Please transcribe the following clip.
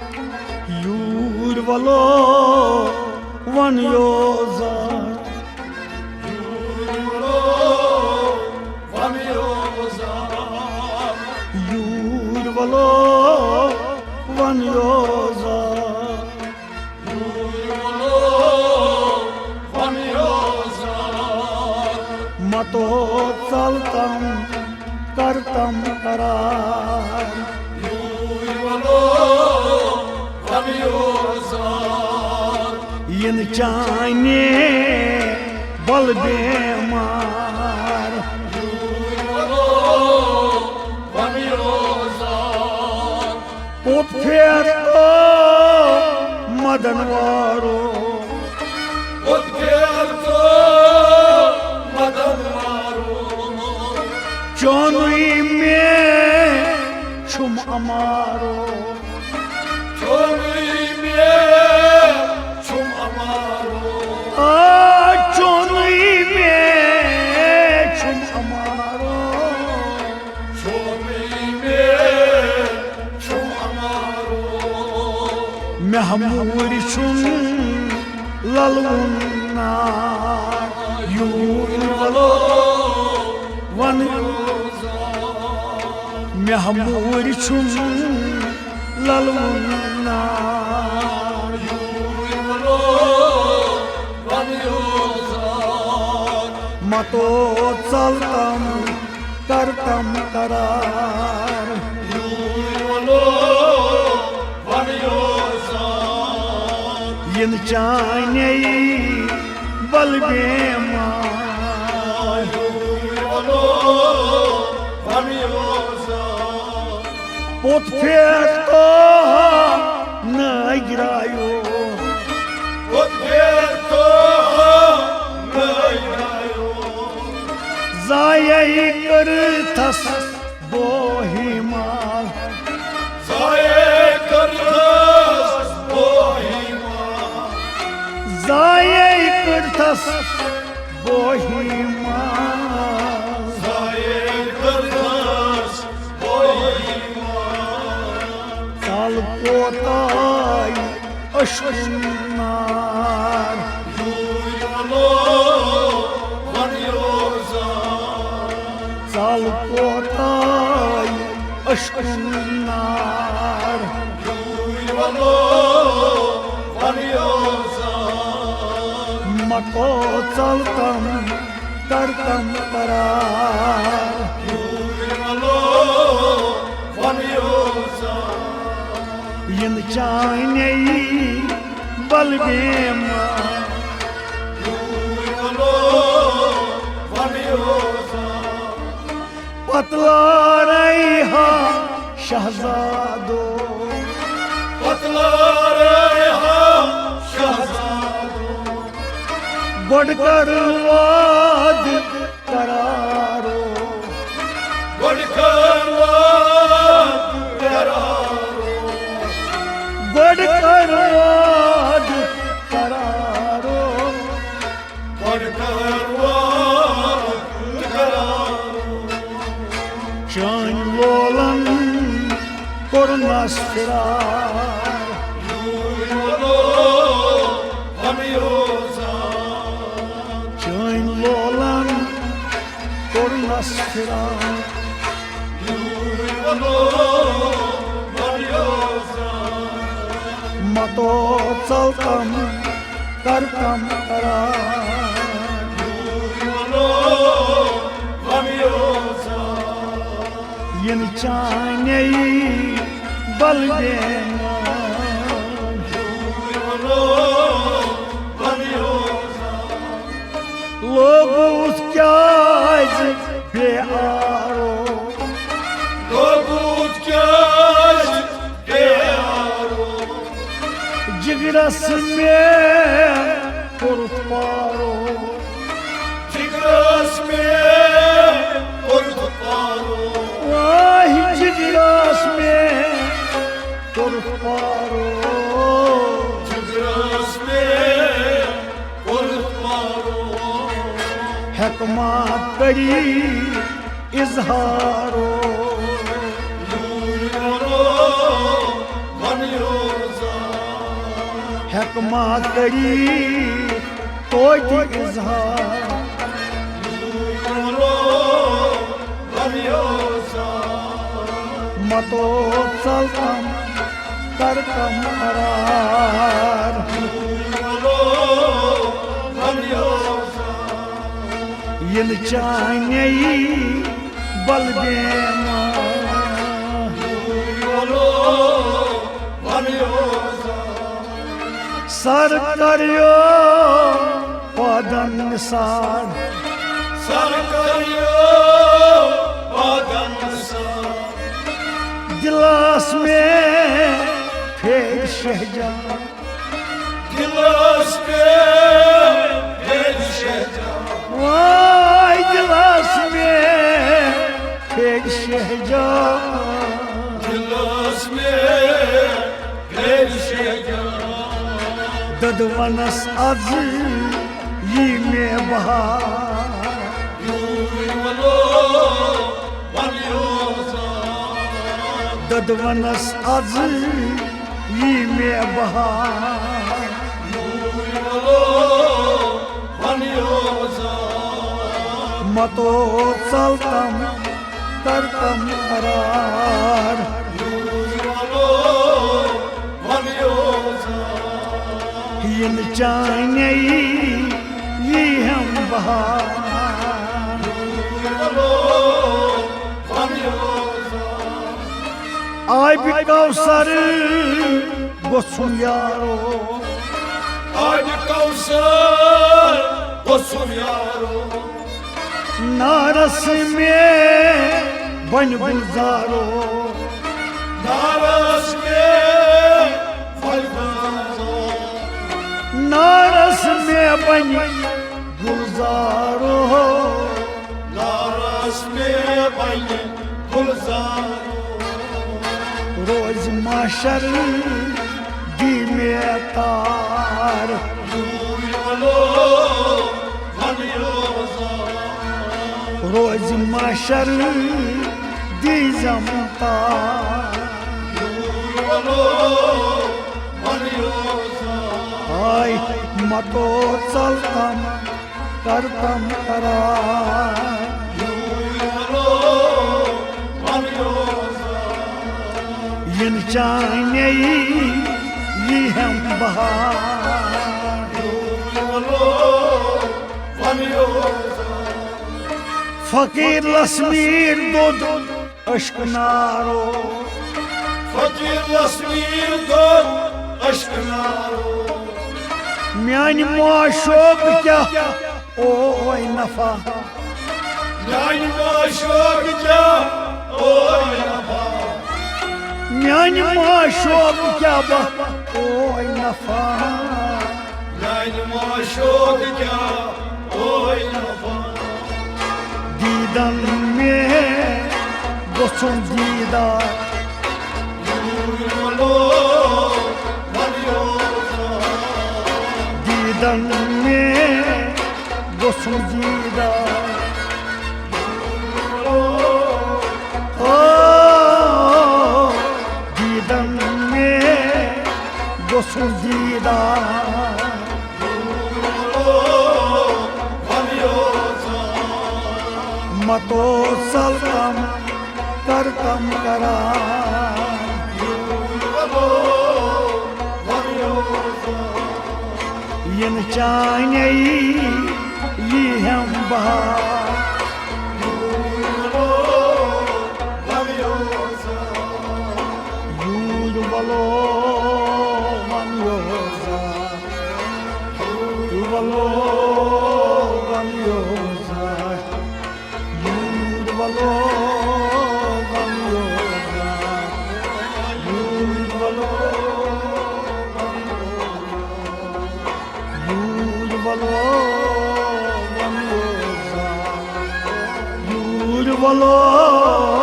your वलो one योजार your वलो one योजार मतो चलतम करतम करार इन चाने बल बेमार पुत फेर तो मदन वारो चौनुई में छुम अमारो चौनुई में छुम अमारो महमूर छुम ललवुन्ना यूर वलो वन महमूर छुम ललवुन्ना मतो चलतम करतम करार इन चाने बल बेमार पुत फेर तो नगरायो जाये करथस बोहिमाल जाये करथस बोहिमाल साल पोताई अशुनार साल पोताई अशुनार मतो चलतम करतम करार इन चाने बल बेमार पतला रहा शहजादो बढ़कर वाद करारो बढ़कर वाद करारो चान लोलन कोरनस फिरार चान लोलन कोरनस फिरार मतो चलतम करतम करार इन चाने बल लोग क्या बेआरो जिगरस में पुरुष पारो वाही जिगरस में पुरुष पारो हकमात करी इजहारो हकमा करी तोति इजहार मतो चलतम करतम करार यल चाने बल बेमा सर करियो पदन सार सर करियो पदन सार गिलास में फेर शहजाद गिलास में फेर शहजाद वाय गिलास में फेर शहजाद गिलास में फेर शहजाद ददवनस आज ये में बहार ददवनस आज ये में बहार मतो चलतम करतम करार इन चाने ये हम बहार आय भी कौसर गोसुम यारो आज कौसर गोसुम यारो नारस में बन गुलजारो नारस में फल नारस में बन गुलजारो नारस में बन गुलजारो रोज माशर दी में तार रोज माशर दी जमतार आय मतो चलतम करतम करार इन चाने ये हम बहार फकीर लस्मीर दूध अश्क नारो फकीर लस्मीर दूध अश्क नारो म्यान माशोक क्या ओय नफा म्यान माशोक क्या ओय नफा म्यान माशोक क्या बा ओय नफा म्यान माशोक क्या ओय नफा दीदन में गोसुम दीदार दीदन में गोसुम दीदार ओ दीदन में गोसुम दीदार मतो चलतम करतम करार इन चाने ये हम बहार यूद बलो मन योजा बलो मन योजा यूद बलो मन योजा यूद बलो यूद बलो मन योजा यूद बलो